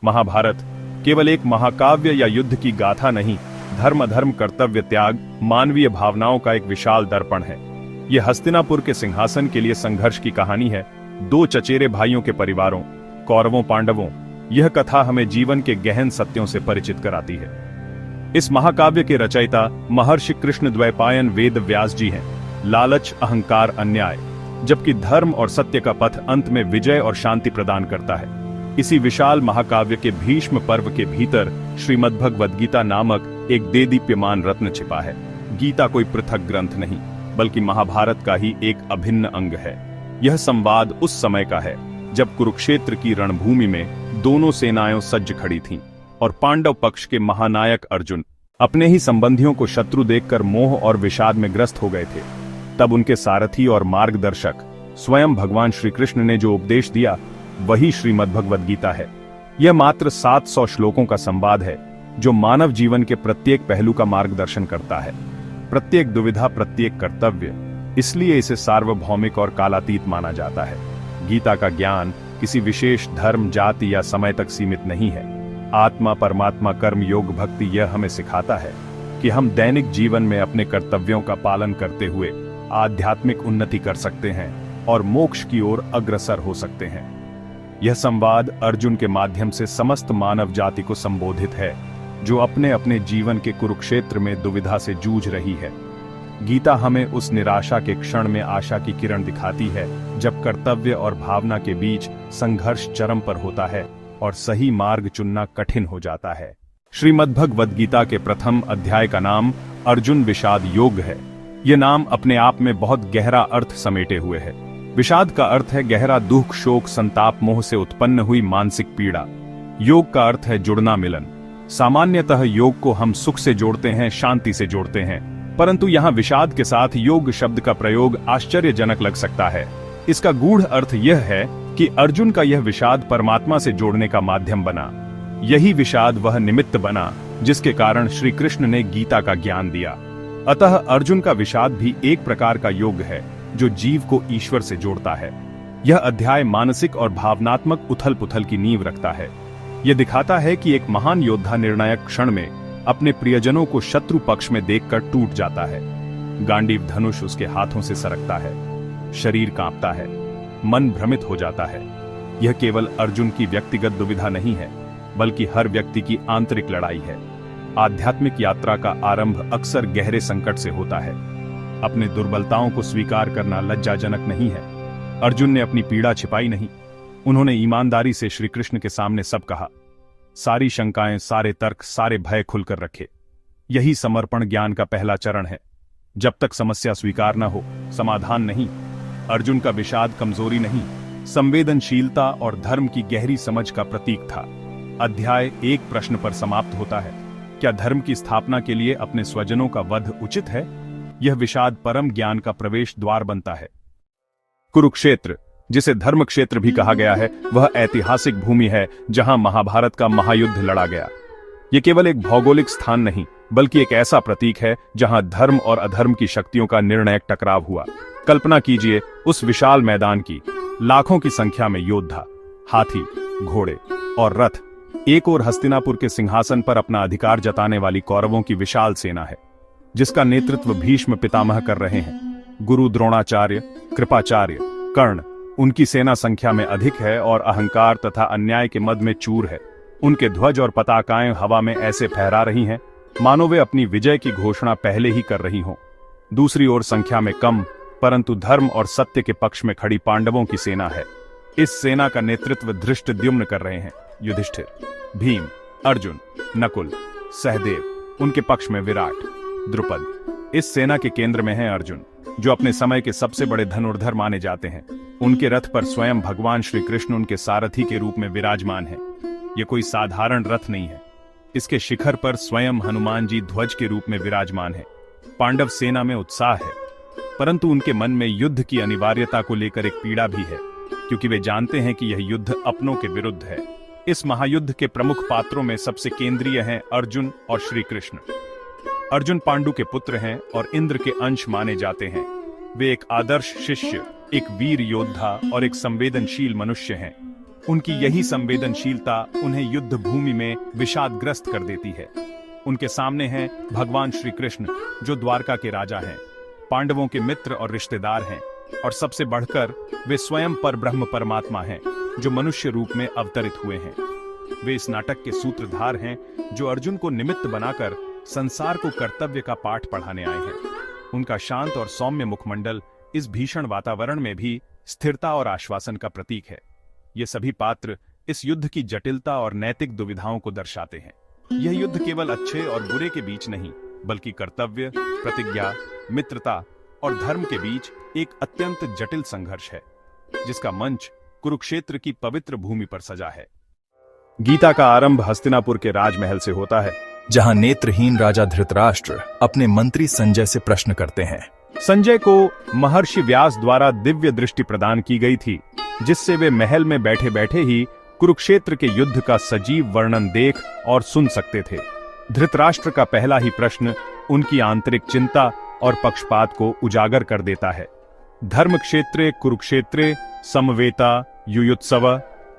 महाभारत केवल एक महाकाव्य या युद्ध की गाथा नहीं, धर्म अधर्म कर्तव्य त्याग मानवीय भावनाओं का एक विशाल दर्पण है। यह हस्तिनापुर के सिंहासन के लिए संघर्ष की कहानी है, दो चचेरे भाइयों के परिवारों, कौरवों पांडवों। यह कथा हमें जीवन के गहन सत्यों से परिचित कराती है। इस महाकाव्य के रचयिता महर्षि कृष्ण द्वैपायन वेद व्यास जी हैं। लालच, अहंकार, अन्याय, जबकि धर्म और सत्य का पथ अंत में विजय और शांति प्रदान करता है। इसी विशाल महाकाव्य के भीष्म पर्व के भीतर श्रीमद्भगवद गीता नामक एक देदीप्यमान रत्न छिपा है। गीता कोई पृथक ग्रंथ नहीं, बल्कि महाभारत का ही एक अभिन्न अंग है। यह संवाद उस समय का है जब कुरुक्षेत्र की रणभूमि में दोनों सेनाएं सज्ज खड़ी थीं और पांडव पक्ष के महानायक अर्जुन अपने ही संबंधियों को शत्रु देखकर मोह और विषाद में ग्रस्त हो गए थे। तब उनके सारथी और मार्गदर्शक स्वयं भगवान श्री कृष्ण ने जो उपदेश दिया वही श्रीमद्भगवद गीता है। यह मात्र 700 श्लोकों का संवाद है जो मानव जीवन के प्रत्येक पहलू का मार्गदर्शन करता है, प्रत्येक दुविधा, प्रत्येक कर्तव्य। इसलिए इसे सार्वभौमिक और कालातीत माना जाता है। गीता का ज्ञान किसी विशेष धर्म, जाति या समय तक सीमित नहीं है। आत्मा, परमात्मा, कर्म, योग, भक्ति यह हमें सिखाता है कि हम दैनिक जीवन में अपने कर्तव्यों का पालन करते हुए आध्यात्मिक उन्नति कर सकते हैं और मोक्ष की ओर अग्रसर हो सकते हैं। यह संवाद अर्जुन के माध्यम से समस्त मानव जाति को संबोधित है, जो अपने अपने जीवन के कुरुक्षेत्र में दुविधा से जूझ रही है। गीता हमें उस निराशा के क्षण में आशा की किरण दिखाती है जब कर्तव्य और भावना के बीच संघर्ष चरम पर होता है और सही मार्ग चुनना कठिन हो जाता है। श्रीमद्भगवद गीता के प्रथम अध्याय का नाम अर्जुन विषाद योग है। यह नाम अपने आप में बहुत गहरा अर्थ समेटे हुए है। विषाद का अर्थ है गहरा दुख, शोक, संताप, मोह से उत्पन्न हुई मानसिक पीड़ा। योग का अर्थ है जुड़ना, मिलन। सामान्यतः योग को हम सुख से जोड़ते हैं, शांति से जोड़ते हैं, परंतु यहाँ विषाद के साथ योग शब्द का प्रयोग आश्चर्यजनक लग सकता है। इसका गूढ़ अर्थ यह है कि अर्जुन का यह विषाद परमात्मा से जोड़ने का माध्यम बना। यही विषाद वह निमित्त बना जिसके कारण श्री कृष्ण ने गीता का ज्ञान दिया। अतः अर्जुन का विषाद भी एक प्रकार का योग है जो जीव को ईश्वर से जोड़ता है। यह अध्याय मानसिक और भावनात्मक उथल पुथल की नींव रखता है। यह दिखाता है कि एक महान योद्धा निर्णायक क्षण में अपने प्रियजनों को शत्रु पक्ष में देखकर टूट जाता है। गांडीव धनुष उसके हाथों से सरकता है, शरीर कांपता है, मन भ्रमित हो जाता है। यह केवल अर्जुन की व्यक्तिगत दुविधा नहीं है, बल्कि हर व्यक्ति की आंतरिक लड़ाई है। आध्यात्मिक यात्रा का आरंभ अक्सर गहरे संकट से होता है। अपने दुर्बलताओं को स्वीकार करना लज्जाजनक नहीं है। अर्जुन ने अपनी पीड़ा छिपाई नहीं, उन्होंने ईमानदारी से श्री कृष्ण के सामने सब कहा। सारी शंकाएं, सारे तर्क, सारे भय खुलकर रखे। यही समर्पण ज्ञान का पहला चरण है। जब तक समस्या स्वीकार न हो, समाधान नहीं। अर्जुन का विषाद कमजोरी नहीं, संवेदनशीलता और धर्म की गहरी समझ का प्रतीक था। अध्याय एक प्रश्न पर समाप्त होता है, क्या धर्म की स्थापना के लिए अपने स्वजनों का वध उचित है? यह विषाद परम ज्ञान का प्रवेश द्वार बनता है। कुरुक्षेत्र, जिसे धर्म क्षेत्र भी कहा गया है, वह ऐतिहासिक भूमि है जहां महाभारत का महायुद्ध लड़ा गया। यह केवल एक भौगोलिक स्थान नहीं, बल्कि एक ऐसा प्रतीक है जहां धर्म और अधर्म की शक्तियों का निर्णायक टकराव हुआ। कल्पना कीजिए उस विशाल मैदान की। लाखों की संख्या में योद्धा, हाथी, घोड़े और रथ। एक और हस्तिनापुर के सिंहासन पर अपना अधिकार जताने वाली कौरवों की विशाल सेना है, जिसका नेतृत्व भीष्म पितामह कर रहे हैं। गुरु द्रोणाचार्य, कृपाचार्य, कर्ण, उनकी सेना संख्या में अधिक है और अहंकार तथा अन्याय के मद में चूर है। उनके ध्वज और पताकाएं हवा में ऐसे फहरा रही हैं मानो वे अपनी विजय की घोषणा पहले ही कर रही हों। दूसरी ओर संख्या में कम, परंतु धर्म और सत्य के पक्ष में खड़ी पांडवों की सेना है। इस सेना का नेतृत्व धृष्टद्युम्न कर रहे हैं। युधिष्ठिर, भीम, अर्जुन, नकुल, सहदेव, उनके पक्ष में विराट, द्रुपद। इस सेना के केंद्र में है अर्जुन, जो अपने समय के सबसे बड़े धनुर्धर माने जाते हैं। उनके रथ पर स्वयं भगवान श्री कृष्ण उनके सारथी के रूप में विराजमान है। यह कोई साधारण रथ नहीं है। इसके शिखर पर स्वयं हनुमान जी ध्वज के रूप में विराजमान है। पांडव सेना में उत्साह है, परंतु उनके मन में युद्ध की अनिवार्यता को लेकर एक पीड़ा भी है, क्योंकि वे जानते हैं कि यह युद्ध अपनों के विरुद्ध है। इस महायुद्ध के प्रमुख पात्रों में सबसे केंद्रीय हैं अर्जुन और श्री कृष्ण। अर्जुन पांडु के पुत्र हैं और इंद्र के अंश माने जाते हैं। वे एक आदर्श शिष्य, एक वीर योद्धा और एक संवेदनशील मनुष्य हैं। उनकी यही संवेदनशीलता उन्हें युद्ध भूमि में विषादग्रस्त कर देती है। उनके सामने हैं भगवान श्री कृष्ण, जो द्वारका के राजा हैं, पांडवों के मित्र और रिश्तेदार हैं, और सबसे बढ़कर वे स्वयं परब्रह्म परमात्मा हैं, जो मनुष्य रूप में अवतरित हुए हैं। वे इस नाटक के सूत्रधार हैं, जो अर्जुन को निमित्त बनाकर संसार को कर्तव्य का पाठ पढ़ाने आए हैं। उनका शांत और सौम्य मुखमंडल इस भीषण वातावरण में भी स्थिरता और आश्वासन का प्रतीक है। ये सभी पात्र इस युद्ध की जटिलता और नैतिक दुविधाओं को दर्शाते हैं। यह युद्ध केवल अच्छे और बुरे के बीच नहीं, बल्कि कर्तव्य, प्रतिज्ञा, मित्रता और धर्म के बीच एक अत्यंत जटिल संघर्ष है, जिसका मंच कुरुक्षेत्र की पवित्र भूमि पर सजा है। गीता का आरंभ हस्तिनापुर के राजमहल से होता है, जहां नेत्रहीन राजा धृतराष्ट्र अपने मंत्री संजय से प्रश्न करते हैं। संजय को महर्षि व्यास द्वारा दिव्य दृष्टि प्रदान की गई थी, जिससे वे महल में बैठे बैठे ही कुरुक्षेत्र के युद्ध का सजीव वर्णन देख और सुन सकते थे। धृतराष्ट्र का पहला ही प्रश्न उनकी आंतरिक चिंता और पक्षपात को उजागर कर देता है। धर्म क्षेत्रे कुरुक्षेत्रे समवेता युयुत्सव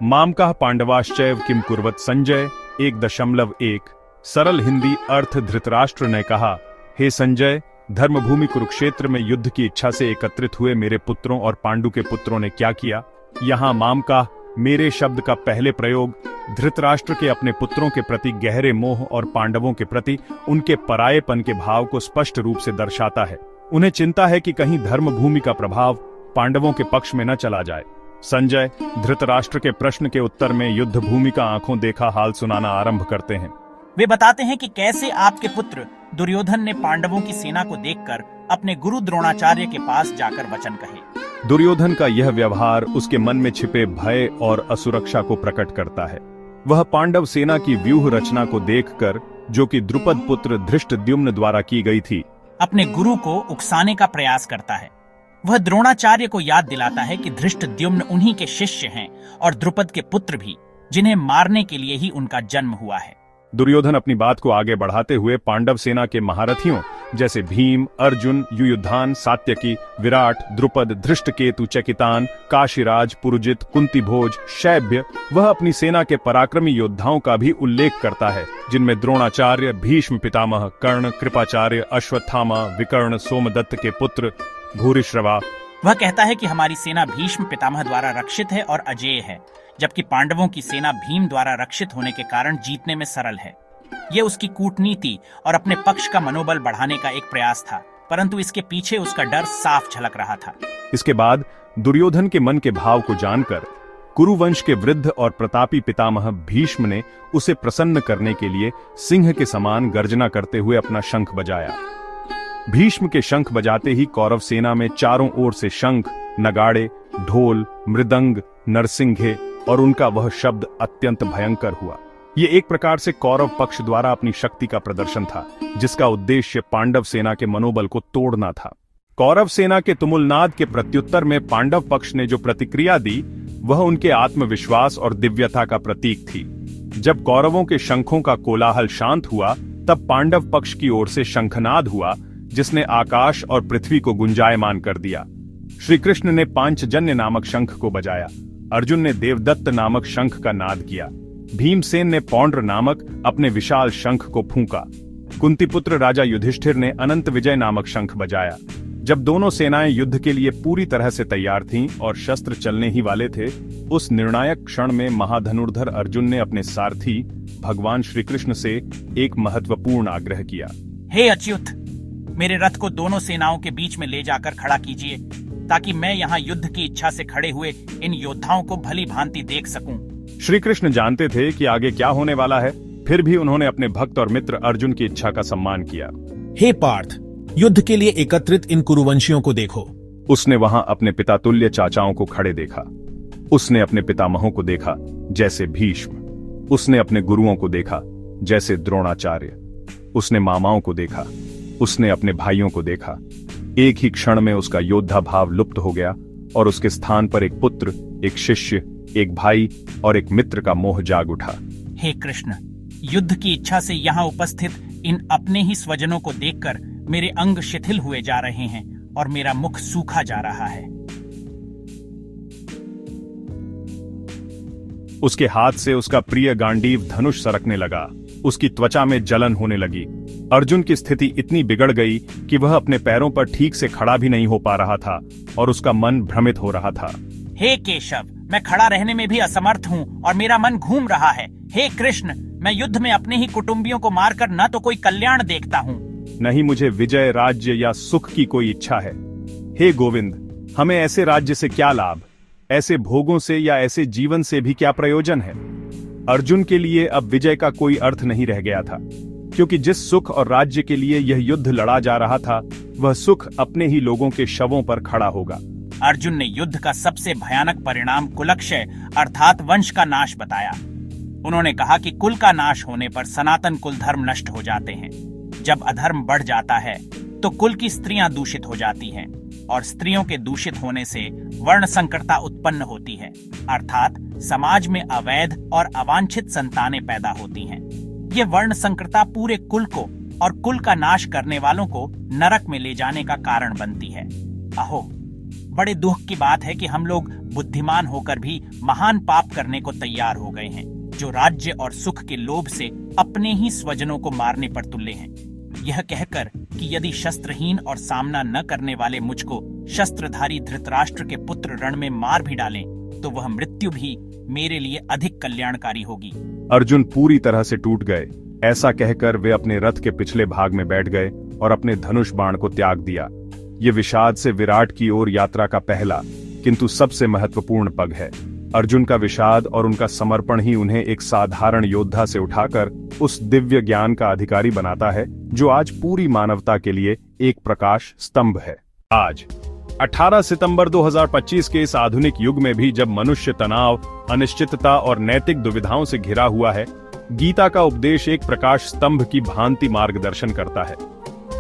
मामकाः पांडवाश्चैव किम कुर्वत संजय 1.1। सरल हिंदी अर्थ। धृतराष्ट्र ने कहा, हे संजय, धर्मभूमि कुरुक्षेत्र में युद्ध की इच्छा से एकत्रित हुए मेरे पुत्रों और पांडु के पुत्रों ने क्या किया? यहाँ मामकाः मेरे शब्द का पहले प्रयोग धृतराष्ट्र के अपने पुत्रों के प्रति गहरे मोह और पांडवों के प्रति उनके परायेपन के भाव को स्पष्ट रूप से दर्शाता है। उन्हें चिंता है कि कहीं धर्मभूमि का प्रभाव पांडवों के पक्ष में न चला जाए। संजय धृतराष्ट्र के प्रश्न के उत्तर में युद्ध भूमि का आंखों देखा हाल सुनाना आरंभ करते हैं। वे बताते हैं कि कैसे आपके पुत्र दुर्योधन ने पांडवों की सेना को देखकर अपने गुरु द्रोणाचार्य के पास जाकर वचन कहे। दुर्योधन का यह व्यवहार उसके मन में छिपे भय और असुरक्षा को प्रकट करता है। वह पांडव सेना की व्यूह रचना को देखकर, जो कि द्रुपद पुत्र धृष्टद्युम्न द्वारा की गई थी, अपने गुरु को उकसाने का प्रयास करता है। वह द्रोणाचार्य को याद दिलाता है कि धृष्टद्युम्न उन्हीं के शिष्य हैं और द्रुपद के पुत्र भी, जिन्हें मारने के लिए ही उनका जन्म हुआ है। दुर्योधन अपनी बात को आगे बढ़ाते हुए पांडव सेना के महारथियों जैसे भीम, अर्जुन, युयुधान, सात्यकी, विराट, द्रुपद, धृष्टकेतु, चकितान, काशीराज, पुरुजित, कुंतीभोज, शैब्य, वह अपनी सेना के पराक्रमी योद्धाओं का भी उल्लेख करता है, जिनमें द्रोणाचार्य, भीष्म पितामह, कर्ण, कृपाचार्य, अश्वत्थामा, विकर्ण, सोमदत्त के पुत्र भूरिश्रवा। वह कहता है कि हमारी सेना भीष्म पितामह द्वारा रक्षित है और अजेय है, जबकि पांडवों की सेना भीम द्वारा रक्षित होने के कारण जीतने में सरल है। ये उसकी कूटनीति और अपने पक्ष का मनोबल बढ़ाने का एक प्रयास था, परंतु इसके पीछे उसका डर साफ झलक रहा था। इसके बाद दुर्योधन के मन के भाव को जानकर कुरुवंश के वृद्ध और प्रतापी पितामह भीष्म ने उसे प्रसन्न करने के लिए सिंह के समान गर्जना करते हुए अपना शंख बजाया। भीष्म के शंख बजाते ही कौरव सेना में चारों ओर से शंख, नगाड़े, ढोल, मृदंग, नरसिंघे और उनका वह शब्द अत्यंत भयंकर हुआ। ये एक प्रकार से कौरव पक्ष द्वारा अपनी शक्ति का प्रदर्शन था, जिसका उद्देश्य पांडव सेना के मनोबल को तोड़ना था। कौरव सेना के तुमुलनाद के प्रत्युत्तर में पांडव पक्ष ने जो प्रतिक्रिया दी, वह उनके आत्मविश्वास और दिव्यता का प्रतीक थी। जब कौरवों के शंखों का कोलाहल शांत हुआ, तब पांडव पक्ष की ओर से शंखनाद हुआ, जिसने आकाश और पृथ्वी को गुंजायमान कर दिया। श्री कृष्ण ने पांचजन्य नामक शंख को बजाया, अर्जुन ने देवदत्त नामक शंख का नाद किया, भीमसेन ने पौंड्र नामक अपने विशाल शंख को फूंका, कुंतीपुत्र राजा युधिष्ठिर ने अनंत विजय नामक शंख बजाया। जब दोनों सेनाएं युद्ध के लिए पूरी तरह से तैयार थीं और शस्त्र चलने ही वाले थे, उस निर्णायक क्षण में महाधनुर्धर अर्जुन ने अपने सारथी भगवान श्री कृष्ण से एक महत्वपूर्ण आग्रह किया। हे अच्युत, मेरे रथ को दोनों सेनाओं के बीच में ले जाकर खड़ा कीजिए, ताकि मैं यहाँ युद्ध की इच्छा से खड़े हुए इन योद्धाओं को भली भांति देख सकूं। श्री कृष्ण जानते थे कि आगे क्या होने वाला है, फिर भी उन्होंने अपने भक्त और मित्र अर्जुन की इच्छा का सम्मान किया। हे पार्थ, युद्ध के लिए एकत्रित इन कुरुवंशियों को देखो। उसने वहां अपने पिता तुल्य चाचाओं को खड़े देखा। उसने अपने पितामहों को देखा, जैसे भीष्म। उसने अपने गुरुओं को देखा, जैसे द्रोणाचार्य। उसने मामाओं को देखा, उसने अपने भाइयों को देखा। एक ही क्षण में उसका योद्धा भाव लुप्त हो गया और उसके स्थान पर एक पुत्र, एक शिष्य, एक भाई और एक मित्र का मोह जाग उठा। हे कृष्ण, युद्ध की इच्छा से यहाँ उपस्थित इन अपने ही स्वजनों को देखकर मेरे अंग शिथिल हुए जा रहे हैं और मेरा मुख सूखा जा रहा है। उसके हाथ से उसका प्रिय गांडीव धनुष सरकने लगा। उसकी त्वचा में जलन होने लगी। अर्जुन की स्थिति इतनी बिगड़ गई कि वह अपने पैरों पर ठीक से खड़ा भी नहीं हो पा रहा था और उसका मन भ्रमित हो रहा था। हे केशव, मैं खड़ा रहने में भी असमर्थ हूँ और मेरा मन घूम रहा है। हे कृष्ण, मैं युद्ध में अपने ही कुटुंबियों को मारकर न तो कोई कल्याण देखता हूँ, नहीं मुझे विजय, राज्य या सुख की कोई इच्छा है। हे गोविंद, हमें ऐसे राज्य से क्या लाभ, ऐसे भोगों से या ऐसे जीवन से भी क्या प्रयोजन है। अर्जुन के लिए अब विजय का कोई अर्थ नहीं रह गया था, क्योंकि जिस सुख और राज्य के लिए यह युद्ध लड़ा जा रहा था, वह सुख अपने ही लोगों के शवों पर खड़ा होगा। अर्जुन ने युद्ध का सबसे भयानक परिणाम कुलक्षय अर्थात वंश का नाश बताया। उन्होंने कहा कि कुल का नाश होने पर सनातन कुल धर्म नष्ट हो जाते हैं। जब अधर्म बढ़ जाता है तो कुल की स्त्रियां दूषित हो जाती हैं और स्त्रियों के दूषित होने से वर्ण संकरता उत्पन्न होती है, अर्थात समाज में अवैध और अवांछित संतानें पैदा होती हैं। ये वर्ण संकरता पूरे कुल को और कुल का नाश करने वालों को नरक में ले जाने का कारण बनती है। अहो, बड़े दुख की बात है कि हम लोग बुद्धिमान होकर भी महान पाप करने को तैयार हो गए हैं, जो राज्य और सुख के लोभ से अपने ही स्वजनों को मारने पर तुल्य हैं। यह कहकर कि यदि शस्त्रहीन और सामना न करने वाले मुझको शस्त्रधारी धृतराष्ट्र के पुत्र रण में मार भी डालें, तो वह मृत्यु भी मेरे लिए अधिक कल्याणकारी होगी। अर्जुन पूरी तरह से टूट गए। ऐसा कहकर वे अपने रथ के पिछले भाग में बैठ गए और अपने धनुष बाण को त्याग दिया। ये विषाद से विराट की ओर यात्रा का पहला किंतु सबसे महत्वपूर्ण पग है। अर्जुन का विषाद और उनका समर्पण ही उन्हें एक साधारण योद्धा से उठाकर उस दिव्य ज्ञान का अधिकारी बनाता है जो आज पूरी मानवता के लिए एक प्रकाश स्तंभ है। आज 18 सितंबर 2025 के इस आधुनिक युग में भी जब मनुष्य तनाव, अनिश्चितता और नैतिक दुविधाओं से घिरा हुआ है, गीता का उपदेश एक प्रकाश स्तंभ की भांति मार्गदर्शन करता है।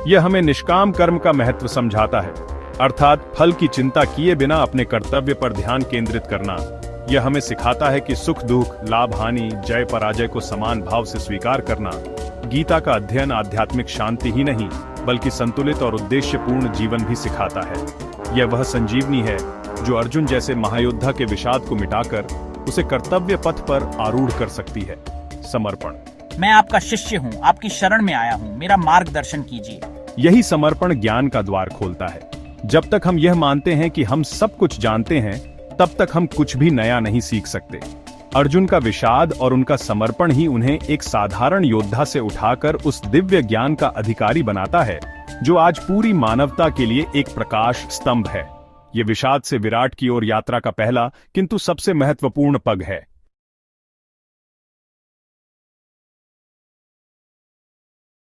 यह हमें निष्काम कर्म का महत्व समझाता है, अर्थात फल की चिंता किए बिना अपने कर्तव्य पर ध्यान केंद्रित करना। यह हमें सिखाता है कि सुख दुख, लाभ हानि, जय पराजय को समान भाव से स्वीकार करना। गीता का अध्ययन आध्यात्मिक शांति ही नहीं बल्कि संतुलित और उद्देश्यपूर्ण जीवन भी सिखाता है। यह वह संजीवनी है जो अर्जुन जैसे महायोद्धा के विषाद को मिटाकर उसे कर्तव्य पथ पर आरूढ़ कर सकती है। समर्पण। मैं आपका शिष्य हूँ, आपकी शरण में आया हूँ, मेरा मार्गदर्शन कीजिए। यही समर्पण ज्ञान का द्वार खोलता है। जब तक हम यह मानते हैं कि हम सब कुछ जानते हैं, तब तक हम कुछ भी नया नहीं सीख सकते। अर्जुन का विषाद और उनका समर्पण ही उन्हें एक साधारण योद्धा से उठाकर उस दिव्य ज्ञान का अधिकारी बनाता है जो आज पूरी मानवता के लिए एक प्रकाश स्तंभ है। ये विषाद से विराट की ओर यात्रा का पहला किंतु सबसे महत्वपूर्ण पग है।